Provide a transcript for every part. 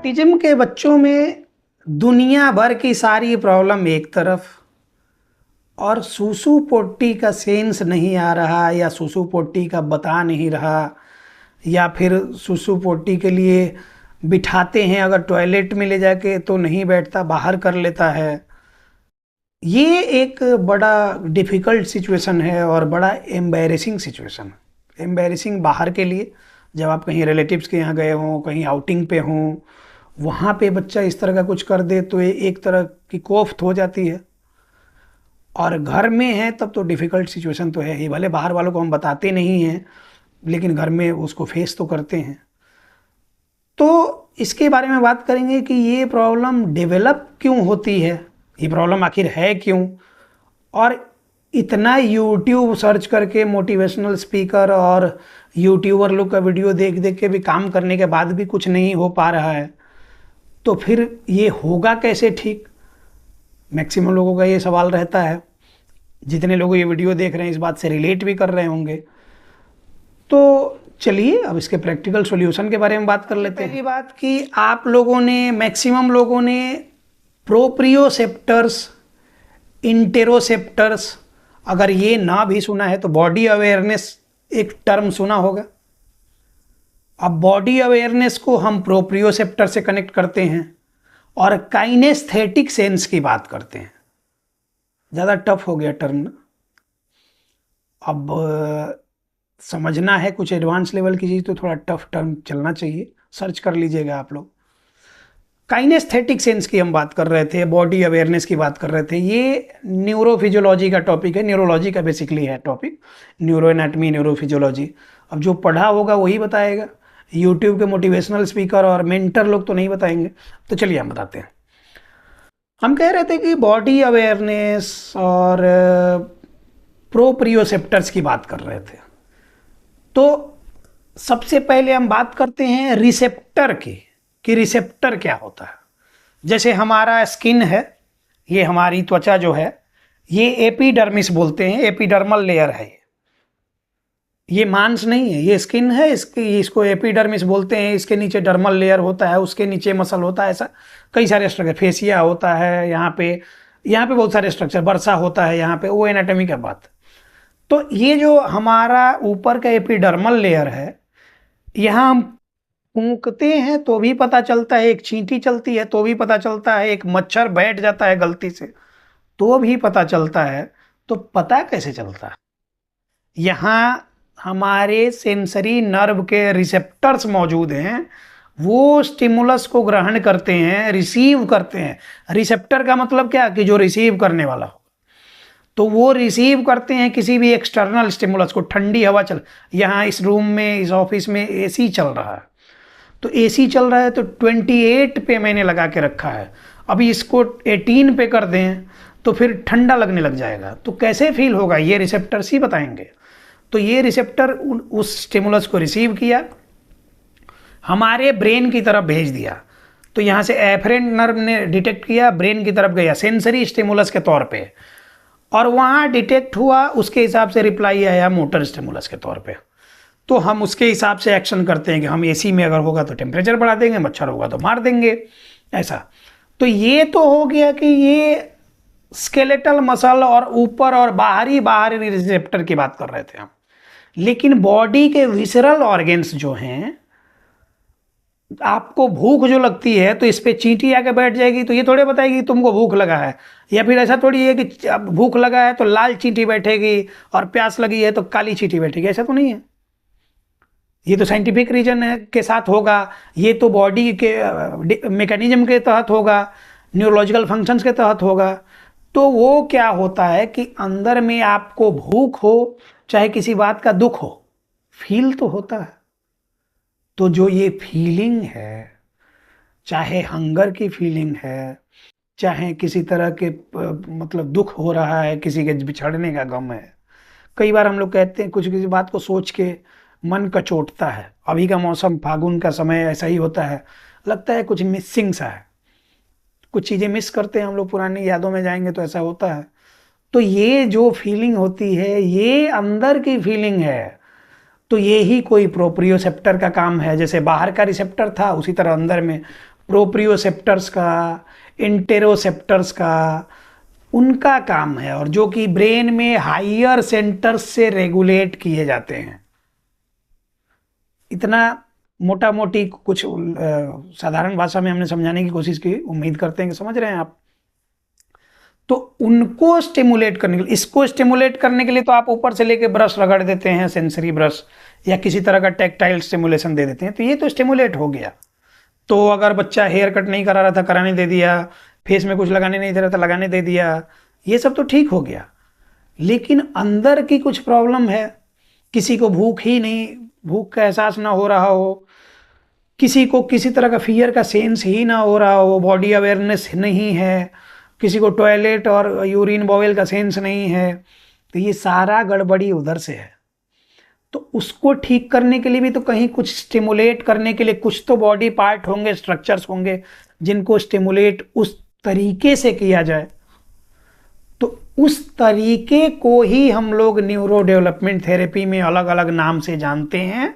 Autism के बच्चों में दुनिया भर की सारी प्रॉब्लम एक तरफ, और सूसू पोटी का सेंस नहीं आ रहा, या सूसू पोटी का बता नहीं रहा, या फिर सूसू पोटी के लिए बिठाते हैं, अगर टॉयलेट में ले जाके तो नहीं बैठता, बाहर कर लेता है। ये एक बड़ा डिफ़िकल्ट सिचुएशन है और बड़ा एम्बैरेसिंग सिचुएशन है। एम्बैरेसिंग बाहर के लिए, जब आप कहीं रिलेटिव्स के यहाँ गए हों, कहीं आउटिंग पे हों, वहाँ पे बच्चा इस तरह का कुछ कर दे तो ये एक तरह की कोफ्त हो जाती है। और घर में है तब तो डिफ़िकल्ट सिचुएशन तो है ही, भले बाहर वालों को हम बताते नहीं हैं लेकिन घर में उसको फेस तो करते हैं। तो इसके बारे में बात करेंगे कि ये प्रॉब्लम डेवलप क्यों होती है, ये प्रॉब्लम आखिर है क्यों, और इतना यूट्यूब सर्च करके मोटिवेशनल स्पीकर और यूट्यूबर लोग का वीडियो देख देख के भी काम करने के बाद भी कुछ नहीं हो पा रहा है, तो फिर ये होगा कैसे ठीक। मैक्सिमम लोगों का ये सवाल रहता है। जितने लोग ये वीडियो देख रहे हैं इस बात से रिलेट भी कर रहे होंगे। तो चलिए अब इसके प्रैक्टिकल सॉल्यूशन के बारे में बात कर लेते हैं। पहली बात कि आप लोगों ने, मैक्सिमम लोगों ने प्रोप्रियोसेप्टर्स, इंटेरोसेप्टर्स, अगर ये ना भी सुना है तो बॉडी अवेयरनेस एक टर्म सुना होगा। अब बॉडी अवेयरनेस को हम प्रोप्रियोसेप्टर से कनेक्ट करते हैं और काइनेस्थेटिक सेंस की बात करते हैं। ज़्यादा टफ हो गया टर्म ना, अब समझना है कुछ एडवांस लेवल की चीज़ तो थोड़ा टफ टर्म चलना चाहिए, सर्च कर लीजिएगा आप लोग। काइनेस्थेटिक सेंस की हम बात कर रहे थे, बॉडी अवेयरनेस की बात कर रहे थे। ये न्यूरोफिजियोलॉजी का टॉपिक है, न्यूरोलॉजी का बेसिकली है टॉपिक, न्यूरो एनाटमी, न्यूरोफिजियोलॉजी। अब जो पढ़ा होगा वही बताएगा, यूट्यूब के मोटिवेशनल स्पीकर और मेंटर लोग तो नहीं बताएंगे। तो चलिए हम बताते हैं। हम कह रहे थे कि बॉडी अवेयरनेस और प्रोप्रियोसेप्टर्स की बात कर रहे थे। तो सबसे पहले हम बात करते हैं रिसेप्टर की, कि रिसेप्टर क्या होता है। जैसे हमारा स्किन है, ये हमारी त्वचा जो है, ये एपिडर्मिस बोलते हैं, एपिडर्मल लेयर है। ये मांस नहीं है, ये स्किन है, इसको एपिडर्मिस बोलते हैं। इसके नीचे डर्मल लेयर होता है, उसके नीचे मसल होता है, ऐसा कई सारे स्ट्रक्चर, फेसिया होता है, यहाँ पे बहुत सारे स्ट्रक्चर, बरसा होता है यहाँ पे, वो एनाटॉमी का बात। तो ये जो हमारा ऊपर का एपिडर्मल लेयर है, यहाँ हम फूंकते हैं तो भी पता चलता है, एक चींटी चलती है तो भी पता चलता है, एक मच्छर बैठ जाता है गलती से तो भी पता चलता है। तो पता कैसे चलता है? यहाँ हमारे सेंसरी नर्व के रिसेप्टर्स मौजूद हैं, वो स्टिमुलस को ग्रहण करते हैं, रिसीव करते हैं। रिसेप्टर का मतलब क्या, कि जो रिसीव करने वाला हो, तो वो रिसीव करते हैं किसी भी एक्सटर्नल स्टिमुलस को। ठंडी हवा चल, यहाँ इस रूम में, इस ऑफिस में एसी चल रहा है, तो एसी चल रहा है तो 28 पे मैंने लगा के रखा है, अभी इसको 18 पे कर दें तो फिर ठंडा लगने लग जाएगा, तो कैसे फील होगा, ये रिसेप्टर्स ही बताएंगे। तो ये रिसेप्टर उस स्टिमुलस को रिसीव किया, हमारे ब्रेन की तरफ भेज दिया, तो यहाँ से एफरेंट नर्व ने डिटेक्ट किया, ब्रेन की तरफ गया सेंसरी स्टिमुलस के तौर पे, और वहाँ डिटेक्ट हुआ, उसके हिसाब से रिप्लाई आया मोटर स्टिमुलस के तौर पे। तो हम उसके हिसाब से एक्शन करते हैं कि हम एसी में अगर होगा तो टेम्परेचर बढ़ा देंगे, मच्छर होगा तो मार देंगे, ऐसा। तो ये तो हो गया कि ये स्केलेटल मसल और ऊपर और बाहरी रिसेप्टर की बात कर रहे थे हम। लेकिन बॉडी के विसरल ऑर्गेन्स जो हैं, आपको भूख जो लगती है तो इस पे चींटी आके बैठ जाएगी तो ये थोड़े बताएगी तुमको भूख लगा है, या फिर ऐसा थोड़ी है कि अब भूख लगा है तो लाल चींटी बैठेगी और प्यास लगी है तो काली चींटी बैठेगी, ऐसा तो नहीं है। ये तो साइंटिफिक रीजन है के साथ होगा, ये तो बॉडी के मैकेनिज्म के तहत होगा, न्यूरोलॉजिकल फंक्शंस के तहत होगा। तो वो क्या होता है कि अंदर में आपको भूख हो चाहे किसी बात का दुख हो, फील तो होता है। तो जो ये फीलिंग है, चाहे हंगर की फीलिंग है, चाहे किसी तरह के मतलब दुख हो रहा है, किसी के बिछड़ने का गम है, कई बार हम लोग कहते हैं कुछ किसी बात को सोच के मन कचोटता है। अभी का मौसम, फागुन का समय ऐसा ही होता है, लगता है कुछ मिसिंग सा है, कुछ चीज़ें मिस करते हैं हम लोग, पुरानी यादों में जाएंगे तो ऐसा होता है। तो ये जो फीलिंग होती है, ये अंदर की फीलिंग है। तो ये ही कोई प्रोप्रियोसेप्टर का काम है। जैसे बाहर का रिसेप्टर था, उसी तरह अंदर में प्रोप्रियोसेप्टर्स का, इंटेरोसेप्टर्स का, उनका काम है, और जो कि ब्रेन में हायर सेंटर्स से रेगुलेट किए जाते हैं। इतना मोटा मोटी कुछ साधारण भाषा में हमने समझाने की कोशिश की, उम्मीद करते हैं कि समझ रहे हैं आप। तो उनको स्टिमुलेट करने के लिए, इसको स्टिमुलेट करने के लिए तो आप ऊपर से लेके ब्रश रगड़ देते हैं, सेंसरी ब्रश, या किसी तरह का टेक्टाइल स्टिमुलेशन दे देते हैं, तो ये तो स्टिमुलेट हो गया। तो अगर बच्चा हेयर कट नहीं करा रहा था, कराने दे दिया, फेस में कुछ लगाने नहीं दे रहा था, लगाने दे दिया, ये सब तो ठीक हो गया। लेकिन अंदर की कुछ प्रॉब्लम है, किसी को भूख का एहसास ना हो रहा हो, किसी को किसी तरह का फियर का सेंस ही ना हो रहा हो, बॉडी अवेयरनेस नहीं है, किसी को टॉयलेट और यूरिन बॉवेल का सेंस नहीं है, तो ये सारा गड़बड़ी उधर से है। तो उसको ठीक करने के लिए भी तो कहीं कुछ स्टिमुलेट करने के लिए कुछ तो बॉडी पार्ट होंगे, स्ट्रक्चर्स होंगे, जिनको स्टिमुलेट उस तरीके से किया जाए। तो उस तरीके को ही हम लोग न्यूरो डेवलपमेंट थेरेपी में अलग अलग नाम से जानते हैं,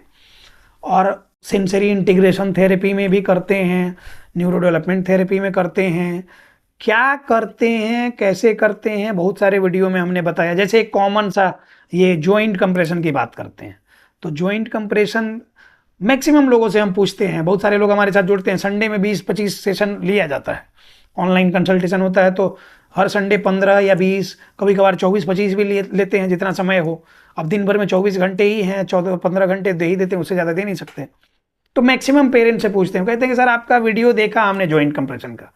और सेंसरी इंटीग्रेशन थेरेपी में भी करते हैं, न्यूरो डेवलपमेंट थेरेपी में करते हैं। क्या करते हैं, कैसे करते हैं, बहुत सारे वीडियो में हमने बताया। जैसे एक कॉमन सा ये जॉइंट कंप्रेशन की बात करते हैं, तो जॉइंट कंप्रेशन मैक्सिमम लोगों से हम पूछते हैं, बहुत सारे लोग हमारे साथ जुड़ते हैं, संडे में 20-25 सेशन लिया जाता है, ऑनलाइन कंसल्टेशन होता है, तो हर संडे 15 या 20, कभी कभार 24-25 भी लेते हैं, जितना समय हो। अब दिन भर में 24 घंटे ही हैं, 14-15 घंटे दे ही देते हैं, उससे ज़्यादा दे नहीं सकते। तो मैक्सिमम पेरेंट्स से पूछते हैं, कहते हैं कि सर आपका वीडियो देखा हमने जॉइंट कंप्रेशन का,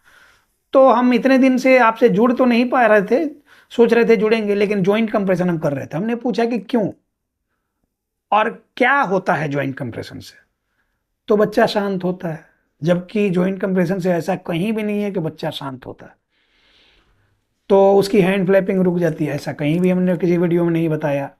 तो हम इतने दिन से आपसे जुड़ तो नहीं पा रहे थे, सोच रहे थे जुड़ेंगे, लेकिन जॉइंट कंप्रेशन हम कर रहे थे। हमने पूछा कि क्यों और क्या होता है जॉइंट कंप्रेशन से, तो बच्चा शांत होता है, जबकि जॉइंट कंप्रेशन से ऐसा कहीं भी नहीं है कि बच्चा शांत होता है। तो उसकी हैंड फ्लैपिंग रुक जाती है, ऐसा कहीं भी हमने किसी वीडियो में नहीं बताया।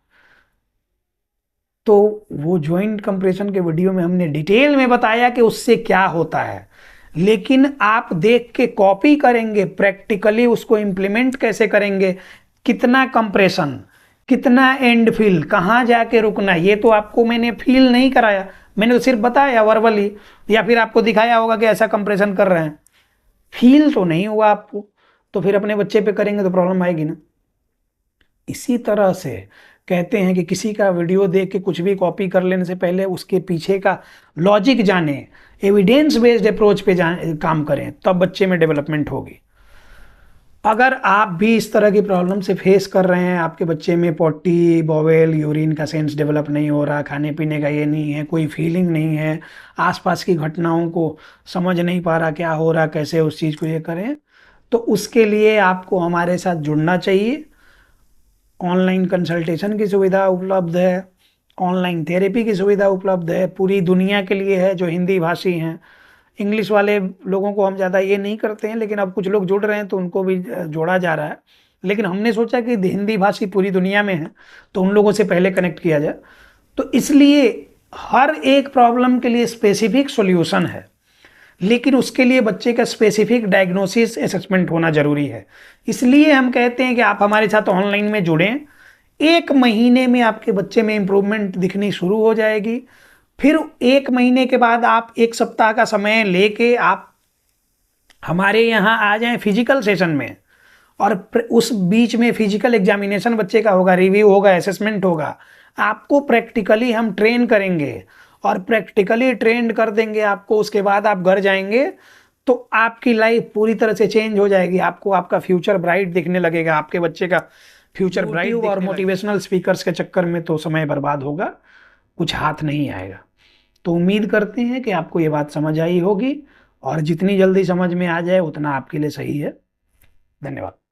तो वो जॉइंट कंप्रेशन के वीडियो में हमने डिटेल में बताया कि उससे क्या होता है, लेकिन आप देख के कॉपी करेंगे, प्रैक्टिकली उसको इंप्लीमेंट कैसे करेंगे, कितना कंप्रेशन, कितना एंड फील, कहाँ जाके रुकना, ये तो आपको मैंने फील नहीं कराया, मैंने तो सिर्फ बताया वर्बली, या फिर आपको दिखाया होगा कि ऐसा कंप्रेशन कर रहे हैं, फील तो नहीं हुआ आपको। तो फिर अपने बच्चे पे करेंगे तो प्रॉब्लम आएगी ना। इसी तरह से कहते हैं कि किसी का वीडियो देख के कुछ भी कॉपी कर लेने से पहले उसके पीछे का लॉजिक जाने, एविडेंस बेस्ड अप्रोच पे काम करें, तब बच्चे में डेवलपमेंट होगी। अगर आप भी इस तरह की प्रॉब्लम से फेस कर रहे हैं, आपके बच्चे में पॉटी, बॉवेल, यूरिन का सेंस डेवलप नहीं हो रहा, खाने पीने का ये नहीं है, कोई फीलिंग नहीं है, आसपास की घटनाओं को समझ नहीं पा रहा क्या हो रहा, कैसे उस चीज़ को ये करें, तो उसके लिए आपको हमारे साथ जुड़ना चाहिए। ऑनलाइन कंसल्टेशन की सुविधा उपलब्ध है, ऑनलाइन थेरेपी की सुविधा उपलब्ध है, पूरी दुनिया के लिए है जो हिंदी भाषी हैं। इंग्लिश वाले लोगों को हम ज़्यादा ये नहीं करते हैं, लेकिन अब कुछ लोग जुड़ रहे हैं तो उनको भी जोड़ा जा रहा है। लेकिन हमने सोचा कि हिंदी भाषी पूरी दुनिया में है, तो उन लोगों से पहले कनेक्ट किया जाए। तो इसलिए हर एक प्रॉब्लम के लिए स्पेसिफिक सॉल्यूशन है, लेकिन उसके लिए बच्चे का स्पेसिफिक डायग्नोसिस असेसमेंट होना जरूरी है। इसलिए हम कहते हैं कि आप हमारे साथ ऑनलाइन में जुड़ें, 1 महीने में आपके बच्चे में इंप्रूवमेंट दिखनी शुरू हो जाएगी। फिर 1 महीने के बाद आप 1 सप्ताह का समय लेके आप हमारे यहाँ आ जाएं फिजिकल सेशन में, और उस बीच में फिजिकल एग्जामिनेशन बच्चे का होगा, रिव्यू होगा, असेसमेंट होगा। आपको प्रैक्टिकली हम ट्रेन करेंगे और प्रैक्टिकली ट्रेंड कर देंगे आपको। उसके बाद आप घर जाएंगे तो आपकी लाइफ पूरी तरह से चेंज हो जाएगी, आपको आपका फ्यूचर ब्राइट दिखने लगेगा, आपके बच्चे का फ्यूचर ब्राइट। और मोटिवेशनल स्पीकर्स के चक्कर में तो समय बर्बाद होगा, कुछ हाथ नहीं आएगा। तो उम्मीद करते हैं कि आपको ये बात समझ आई होगी, और जितनी जल्दी समझ में आ जाए उतना आपके लिए सही है। धन्यवाद।